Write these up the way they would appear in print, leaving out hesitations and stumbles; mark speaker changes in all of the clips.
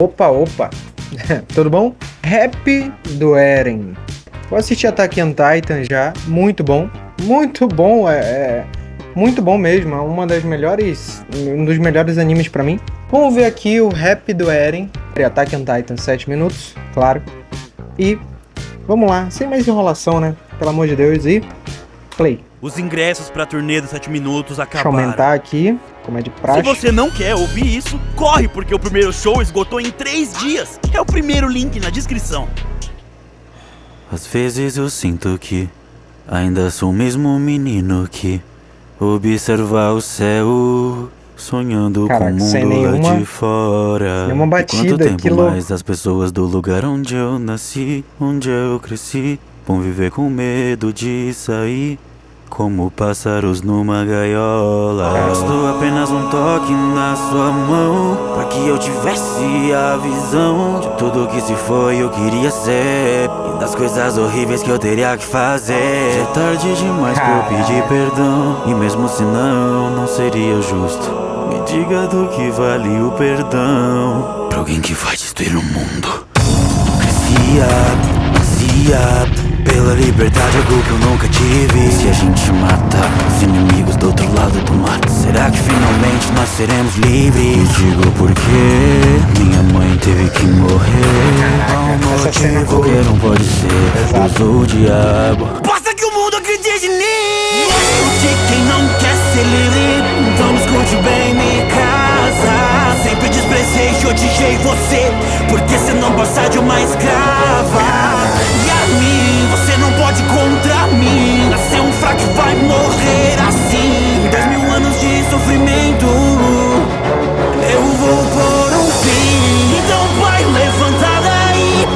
Speaker 1: Opa, opa, tudo bom? Rap do Eren. Vou assistir Attack on Titan já, muito bom, muito bom mesmo, é um dos melhores animes pra mim. Vamos ver aqui o Rap do Eren, Attack on Titan, 7 minutos, claro. E vamos lá, sem mais enrolação, né? Pelo amor de Deus, e play.
Speaker 2: Os ingressos pra turnê dos 7 minutos acabaram.
Speaker 1: Deixa eu aumentar aqui, como é de praxe.
Speaker 2: Se você não quer ouvir isso, corre, porque o primeiro show esgotou em 3 dias. É o primeiro link na descrição.
Speaker 3: Às vezes eu sinto que ainda sou o mesmo menino que observa o céu, sonhando com o mundo lá de fora.
Speaker 1: Nenhuma batida,
Speaker 3: quanto tempo mais as pessoas do lugar onde eu nasci, onde eu cresci, vão viver com medo de sair como pássaros numa gaiola. Basta apenas um toque na sua mão pra que eu tivesse a visão de tudo que se foi eu queria ser e das coisas horríveis que eu teria que fazer. Já é tarde demais pra eu pedir perdão, e mesmo se não seria justo. Me diga do que vale o perdão pra alguém que vai destruir o mundo. Ansia pela liberdade, algo que eu nunca tive. Se a gente mata os inimigos do outro lado do mar, será que finalmente nós seremos livres? Me digo por quê minha mãe teve que morrer. Qual motivo qualquer um pode ser, Deus ou o diabo.
Speaker 2: Basta que o mundo acredite em mim. Escute quem não quer ser livre, então me escute bem, minha casa. Sempre desprezei e odiei você, porque você não passa de uma escrava. E a mim, você não pode contra mim. Nasceu um fraco e vai morrer assim. 10.000 anos de sofrimento eu vou pôr um fim. Então vai, levanta daí.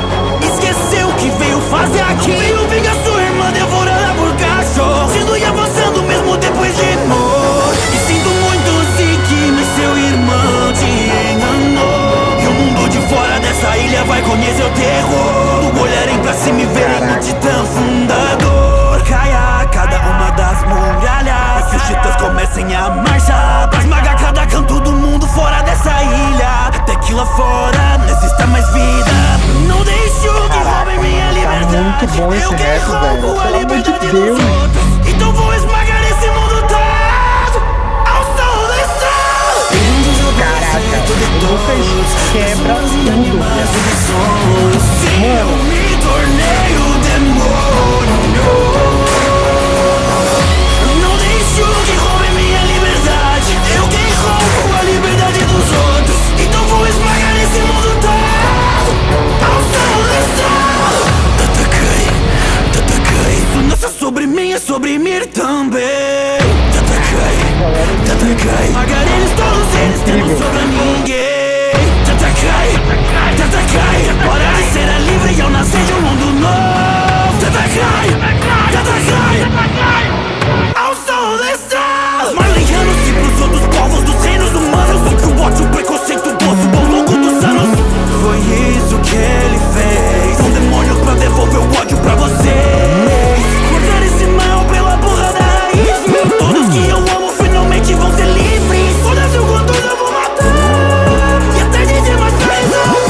Speaker 2: Esqueceu o que veio fazer aqui. Veio vingar sua irmã devorada por cachorro, sendo e avançando mesmo depois de morto. E sinto muito se que seu irmão te enganou. E o mundo de fora dessa ilha vai conhecer o terror. Olharem pra cima e verem o titã fundador. Caia cada uma das muralhas, que os titãs comecem a marchar pra esmagar cada canto do mundo fora dessa ilha, até que lá fora não exista mais vida. Não deixe que roubem minha liberdade.
Speaker 1: Tá muito bom esse rap, velho. Pelo amor de Deus.
Speaker 2: Então vou esmagar esse mundo todo ao sol do sol.
Speaker 1: Caraca, o Lucas quebra tudo, velho.
Speaker 2: Eu me tornei o demônio. Não deixo que roube minha liberdade. Eu quem roubo a liberdade dos outros. Então vou esmagar esse mundo todo ao sol do sol. Tatakai. Nossa, sobre mim é sobre mir também. Tatakai. Esmagar eles todos, eles temos sobre ninguém. Tatakai. Hora de ser livre e eu nascer de um mundo novo. Tatakai. Ao sol do sol. Os marlianos e pros outros povos dos reinos humanos. O que o ódio, o preconceito, o poço, o longo dos anos. Foi isso que ele fez. Um demônio pra devolver o ódio pra você. Cortar esse mal pela porra da raiz. Todos que eu amo finalmente vão ser livres. Todas eu com tudo eu vou matar. E até de demais pra resolver.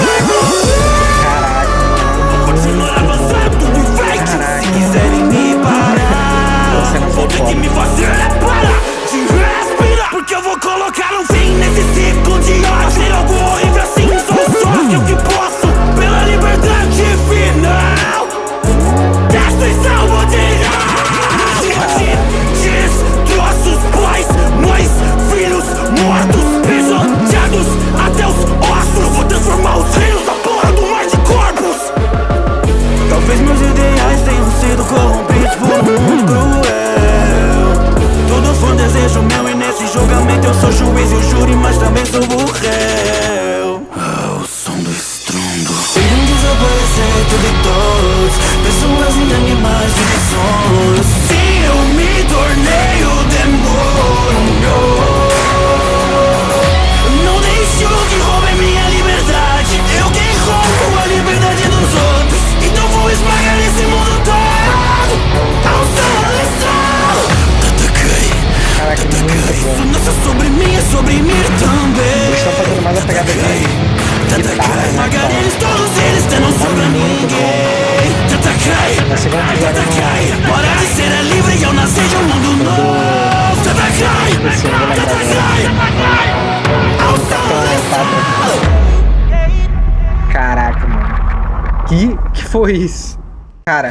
Speaker 2: Vou continuar avançando em frente. Se quiserem me parar, vou ter que me fazer parar de respirar, porque eu vou colocar um fim nesse ciclo de ódio. Ser algo horrível assim, sou só eu que posso. Pela liberdade final, destruição vou tirar. Destroços, pais, mães, filhos mortos, pisoteados até os ossos. Vou transformar os rios da porra do mar de corpos. Talvez meus ideais tenham sido corrompidos por um mundo cruel. Tudo foi um desejo meu e nesse julgamento eu sou juiz e o júri, mas também sou o réu.
Speaker 3: O som do estrondo.
Speaker 2: Irão desaparecer tudo e todos, pessoas e animais de sonhos. Sim, eu me tornei o demônio. Não deixo que roubem minha liberdade. Eu quem roubo a liberdade dos outros. Então vou esmagar esse mundo todo ao sol do sol.
Speaker 1: Caraca, muito bom.
Speaker 2: Nossa, sobre mim é sobre mir também.
Speaker 1: Eles estão fazendo mais a pegada de guitarra,
Speaker 2: esmagar eles, todos eles, tu não sobra ninguém. Tenta cair,
Speaker 1: Na segunda fizeram
Speaker 2: tenta cair. Bora de ser livre e eu nascer de um mundo novo. Tenta cair,
Speaker 1: esse, eu não vou lembrar
Speaker 2: tenta
Speaker 1: agora.
Speaker 2: cair. Ao som desse
Speaker 1: Caraca, mano. Que foi isso?